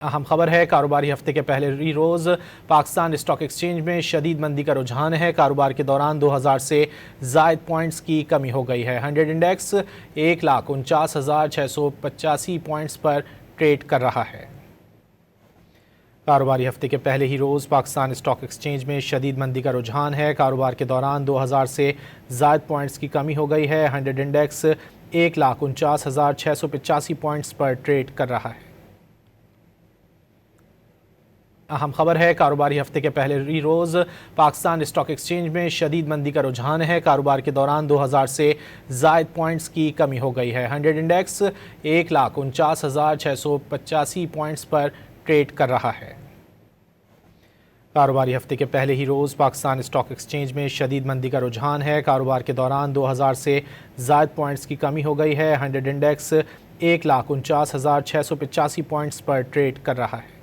अहम खबर है। कारोबारी हफ्ते के पहले ही रोज़ पाकिस्तान स्टॉक एक्सचेंज में शदीद मंदी का रुझान है। कारोबार के दौरान 2000 से ज़ायद पॉइंट्स की कमी हो गई है। 100 इंडेक्स 1,49,685 पॉइंट्स पर ट्रेड कर रहा है। कारोबारी हफ्ते के पहले ही रोज़ पाकिस्तान स्टॉक एक्सचेंज में शदीद मंदी का रुझान है। कारोबार के दौरान 2000 से ज़ायद पॉइंट्स की कमी हो गई है। 100 इंडेक्स 1,49,685 पॉइंट्स पर ट्रेड कर रहा है। अहम खबर है। कारोबारी हफ्ते के पहले ही रोज़ पाकिस्तान स्टॉक एक्सचेंज में शदीद मंदी का रुझान है। कारोबार के दौरान 2000 से ज़ायद पॉइंट्स की कमी हो गई है। 100 इंडेक्स 1,49,685 पॉइंट्स पर ट्रेड कर रहा है। कारोबारी हफ्ते के पहले ही रोज़ पाकिस्तान स्टॉक एक्सचेंज में शदीद मंदी का रुझान है। कारोबार के दौरान 2000 से ज़ायद पॉइंट्स की कमी हो गई है। 100 इंडेक्स 1,49,685 पॉइंट्स पर ट्रेड कर रहा है।